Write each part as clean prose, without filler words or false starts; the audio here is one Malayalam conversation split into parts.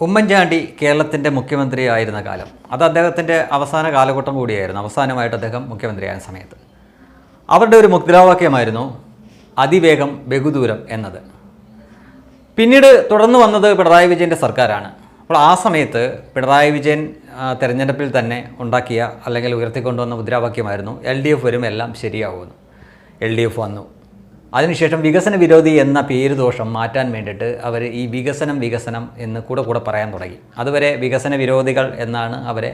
ഉമ്മൻചാണ്ടി കേരളത്തിൻ്റെ മുഖ്യമന്ത്രിയായിരുന്ന കാലം അത് അദ്ദേഹത്തിൻ്റെ അവസാന കാലഘട്ടം കൂടിയായിരുന്നു. അവസാനമായിട്ട് അദ്ദേഹം മുഖ്യമന്ത്രിയായ സമയത്ത് അവരുടെ ഒരു മുദ്രാവാക്യമായിരുന്നു അതിവേഗം ബഹുദൂരം എന്നത്. പിന്നീട് തുടർന്ന് വന്നത് പിണറായി വിജയൻ്റെ സർക്കാരാണ്. അപ്പോൾ ആ സമയത്ത് പിണറായി വിജയൻ തെരഞ്ഞെടുപ്പിൽ തന്നെ ഉണ്ടാക്കിയ അല്ലെങ്കിൽ ഉയർത്തിക്കൊണ്ടുവന്ന മുദ്രാവാക്യമായിരുന്നു LDF വരും എല്ലാം ശരിയാവുമെന്ന്. LDF വന്നു. അതിനുശേഷം വികസന വിരോധി എന്ന പേര് ദോഷം മാറ്റാൻ വേണ്ടിയിട്ട് അവർ ഈ വികസനം എന്ന് കൂടെ പറയാൻ തുടങ്ങി. അതുവരെ വികസന വിരോധികൾ എന്നാണ് അവരെ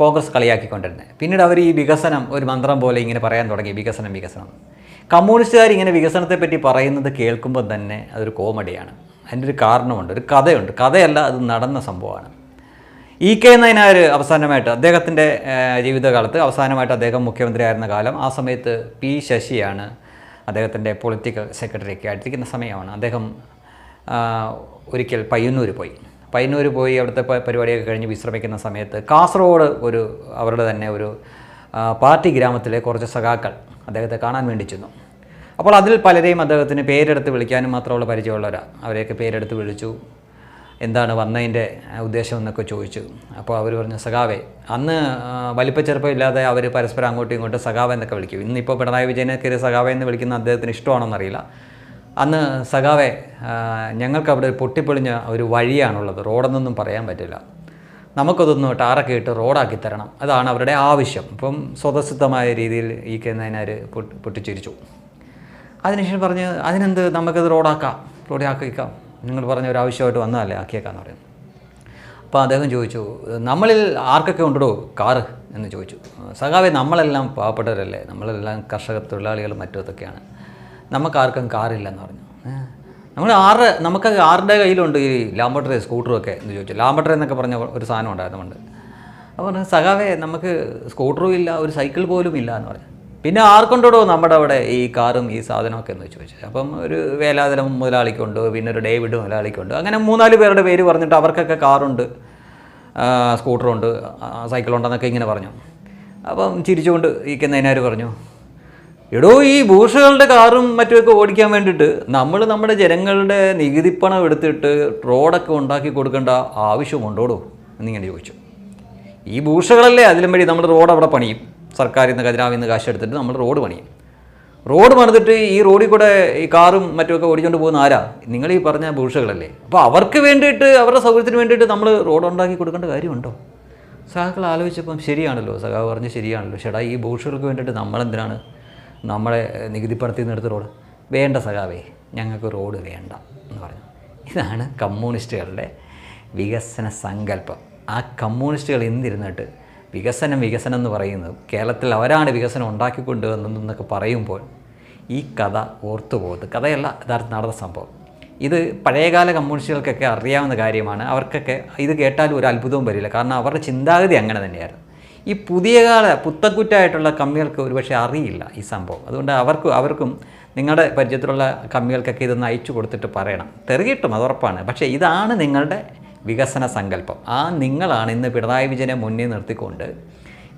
കോൺഗ്രസ് കളിയാക്കിക്കൊണ്ടിരുന്നത്. പിന്നീട് അവർ ഈ വികസനം ഒരു മന്ത്രം പോലെ ഇങ്ങനെ പറയാൻ തുടങ്ങി, വികസനം. കമ്മ്യൂണിസ്റ്റുകാർ ഇങ്ങനെ വികസനത്തെപ്പറ്റി പറയുന്നത് കേൾക്കുമ്പോൾ തന്നെ അതൊരു കോമഡിയാണ്. അതിൻ്റെ ഒരു കാരണമുണ്ട്, ഒരു കഥയുണ്ട്. കഥയല്ല, അത് നടന്ന സംഭവമാണ്. EK നയനാർ അവസാനമായിട്ട് അദ്ദേഹത്തിൻ്റെ ജീവിതകാലത്ത് അവസാനമായിട്ട് അദ്ദേഹം മുഖ്യമന്ത്രിയായിരുന്ന കാലം, ആ സമയത്ത് P ശശിയാണ് അദ്ദേഹത്തിൻ്റെ പൊളിറ്റിക്കൽ സെക്രട്ടറിയൊക്കെ ആയിട്ടിരിക്കുന്ന സമയമാണ്. അദ്ദേഹം ഒരിക്കൽ പയ്യന്നൂർ പോയി അവിടുത്തെ പരിപാടിയൊക്കെ കഴിഞ്ഞ് വിശ്രമിക്കുന്ന സമയത്ത് കാസർഗോഡ് അവരുടെ തന്നെ ഒരു പാർട്ടി ഗ്രാമത്തിലെ കുറച്ച് സഖാക്കൾ അദ്ദേഹത്തെ കാണാൻ വേണ്ടി ചെന്നു. അപ്പോൾ അതിൽ പലരെയും അദ്ദേഹത്തിന് പേരെടുത്ത് വിളിക്കാനും മാത്രമുള്ള പരിചയമുള്ളവരാണ്. അവരെയൊക്കെ പേരെടുത്ത് വിളിച്ചു. എന്താണ് വന്നതിൻ്റെ ഉദ്ദേശം എന്നൊക്കെ ചോദിച്ചു. അപ്പോൾ അവർ പറഞ്ഞു, സഖാവേ. അന്ന് വലിപ്പച്ചെറുപ്പം ഇല്ലാതെ അവർ പരസ്പരം അങ്ങോട്ടും ഇങ്ങോട്ടും സഖാവ എന്നൊക്കെ വിളിക്കും. ഇന്നിപ്പോൾ പിണറായി വിജയനെ കയറി സഖാവ എന്ന് വിളിക്കുന്ന അദ്ദേഹത്തിന് ഇഷ്ടമാണെന്നറിയില്ല. അന്ന് സഖാവേ, ഞങ്ങൾക്കവിടെ പൊട്ടിപ്പൊളിഞ്ഞ ഒരു വഴിയാണുള്ളത്, റോഡെന്നൊന്നും പറയാൻ പറ്റില്ല, നമുക്കതൊന്ന് ടാറൊക്കെ ഇട്ട് റോഡാക്കി തരണം, അതാണ് അവരുടെ ആവശ്യം. ഇപ്പം സ്വതസിദ്ധമായ രീതിയിൽ EK നയനാർ പൊട്ടിച്ചിരിച്ചു. അതിനുശേഷം പറഞ്ഞ്, അതിനെന്ത്, നമുക്കത് റോഡാക്കിക്കാം, നിങ്ങൾ പറഞ്ഞ ഒരു ആവശ്യമായിട്ട് വന്നതല്ലേ, ആക്കിയേക്കാന്ന് പറയുന്നു. അപ്പോൾ അദ്ദേഹം ചോദിച്ചു, നമ്മളിൽ ആർക്കൊക്കെ ഉണ്ടോ കാറ് എന്ന് ചോദിച്ചു. സഖാവേ, നമ്മളെല്ലാം പാവപ്പെട്ടവരല്ലേ, നമ്മളെല്ലാം കർഷക തൊഴിലാളികളും മറ്റൊക്കെയാണ്, നമുക്കാർക്കും കാറില്ലെന്ന് പറഞ്ഞു. നമുക്ക് ആരുടെ കയ്യിലുണ്ട് ഈ ലാംബോർട്ടറി സ്കൂട്ടറും ഒക്കെ എന്ന് ചോദിച്ചു. ലാംബോർട്ടറി എന്നൊക്കെ പറഞ്ഞ ഒരു സാധനം ഉണ്ടായിരുന്നുണ്ട്. അപ്പോൾ പറഞ്ഞു, സഖാവേ, നമുക്ക് സ്കൂട്ടറും ഇല്ല, ഒരു സൈക്കിൾ പോലും ഇല്ല എന്ന് പറഞ്ഞു. പിന്നെ ആർക്കൊണ്ടോ നമ്മുടെ അവിടെ ഈ കാറും ഈ സാധനമൊക്കെ എന്ന് ചോദിച്ചു. അപ്പം ഒരു വേലാതലം മുതലാളിക്കുണ്ട്, പിന്നെ ഒരു ഡേവിഡ് മുതലാളിക്കുണ്ട്. അങ്ങനെ 3-4 പേരുടെ പേര് പറഞ്ഞിട്ട് അവർക്കൊക്കെ കാറുണ്ട്, സ്കൂട്ടറുണ്ട്, സൈക്കിളുണ്ടെന്നൊക്കെ ഇങ്ങനെ പറഞ്ഞു. അപ്പം ചിരിച്ചുകൊണ്ട് EK നയനാർ പറഞ്ഞു, എടോ, ഈ ബൂഷുകളുടെ കാറും മറ്റുമൊക്കെ ഓടിക്കാൻ വേണ്ടിയിട്ട് നമ്മൾ നമ്മുടെ ജനങ്ങളുടെ നികുതിപ്പണം എടുത്തിട്ട് റോഡൊക്കെ ഉണ്ടാക്കി കൊടുക്കേണ്ട ആവശ്യമുണ്ടോടോ എന്നിങ്ങനെ ചോദിച്ചു. ഈ ബൂഷുകളല്ലേ അതിലും വഴി നമ്മൾ റോഡ് അവിടെ പണിയും, സർക്കാരിൽ നിന്ന് ഖജനാവിൽ നിന്ന് കാശ് എടുത്തിട്ട് നമ്മൾ റോഡ് പണിയും. റോഡ് പണിതിട്ട് ഈ റോഡിൽ കൂടെ ഈ കാറും മറ്റുമൊക്കെ ഓടിച്ചുകൊണ്ട് പോകുന്ന ആരാ? നിങ്ങൾ ഈ പറഞ്ഞ ബൂഷുകളല്ലേ. അപ്പോൾ അവർക്ക് വേണ്ടിയിട്ട്, അവരുടെ സൗകര്യത്തിന് വേണ്ടിയിട്ട് നമ്മൾ റോഡ് ഉണ്ടാക്കി കൊടുക്കേണ്ട കാര്യമുണ്ടോ? സഖാക്കൾ ആലോചിച്ചപ്പം ശരിയാണല്ലോ, സഖാവ് പറഞ്ഞ് ശരിയാണല്ലോ. ചേട്ടാ, ഈ ബൂഷുകൾക്ക് വേണ്ടിയിട്ട് നമ്മളെന്തിനാണ് നമ്മളെ നികുതിപ്പണത്തിൽ നിന്ന് എടുത്ത് റോഡ്? വേണ്ട സഖാവേ, ഞങ്ങൾക്ക് റോഡ് വേണ്ട എന്ന് പറഞ്ഞു. ഇതാണ് കമ്മ്യൂണിസ്റ്റുകളുടെ വികസന സങ്കല്പം. ആ കമ്മ്യൂണിസ്റ്റുകൾ എന്തിരുന്നിട്ട് വികസനം എന്ന് പറയുന്നത്, കേരളത്തിൽ അവരാണ് വികസനം ഉണ്ടാക്കിക്കൊണ്ടുവന്നതെന്നൊക്കെ പറയുമ്പോൾ ഈ കഥ ഓർത്തുപോകുന്നത്. കഥയല്ല, യഥാർത്ഥ നടന്ന സംഭവം. ഇത് പഴയകാല കമ്മ്യൂണിസ്റ്റുകൾക്കൊക്കെ അറിയാവുന്ന കാര്യമാണ്. അവർക്കൊക്കെ ഇത് കേട്ടാലും ഒരു അത്ഭുതവും വരില്ല, കാരണം അവരുടെ ചിന്താഗതി അങ്ങനെ തന്നെയായിരുന്നു. ഈ പുത്തക്കുറ്റായിട്ടുള്ള കമ്മികൾക്ക് ഒരുപക്ഷെ അറിയില്ല ഈ സംഭവം. അതുകൊണ്ട് അവർക്കും നിങ്ങളുടെ പരിചയത്തിലുള്ള കമ്മികൾക്കൊക്കെ ഇതൊന്ന് അയച്ചു കൊടുത്തിട്ട് പറയണം. തെറികിട്ടും, അത് ഉറപ്പാണ്. പക്ഷേ ഇതാണ് നിങ്ങളുടെ വികസന സങ്കല്പം. ആ നിങ്ങളാണ് ഇന്ന് പിണറായി വിജയനെ മുന്നിൽ നിർത്തിക്കൊണ്ട്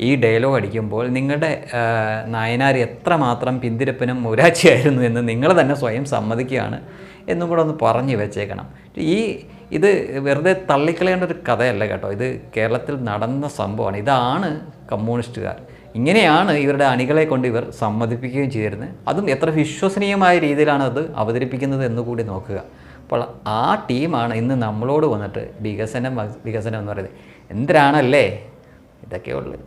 ഈ ഡയലോഗ് അടിക്കുമ്പോൾ നിങ്ങളുടെ നയനാർ എത്രമാത്രം പിന്തിരപ്പനും മുരാച്ചിയായിരുന്നു എന്ന് നിങ്ങൾ തന്നെ സ്വയം സമ്മതിക്കുകയാണ് എന്നും കൂടെ ഒന്ന് പറഞ്ഞു വെച്ചേക്കണം. ഇത് വെറുതെ തള്ളിക്കളയേണ്ട ഒരു കഥയല്ല കേട്ടോ. ഇത് കേരളത്തിൽ നടന്ന സംഭവമാണ്. ഇതാണ് കമ്മ്യൂണിസ്റ്റുകാർ. ഇങ്ങനെയാണ് ഇവരുടെ അണികളെ കൊണ്ട് ഇവർ സമ്മതിപ്പിക്കുകയും ചെയ്തിരുന്നത്. അതും എത്ര വിശ്വസനീയമായ രീതിയിലാണ് അത് അവതരിപ്പിക്കുന്നത് എന്നുകൂടി നോക്കുക. അപ്പോൾ ആ ടീമാണ് ഇന്ന് നമ്മളോട് വന്നിട്ട് വികസനം എന്ന് പറയുന്നത്. എന്തിനാണല്ലേ, ഇതൊക്കെയുള്ളൂ.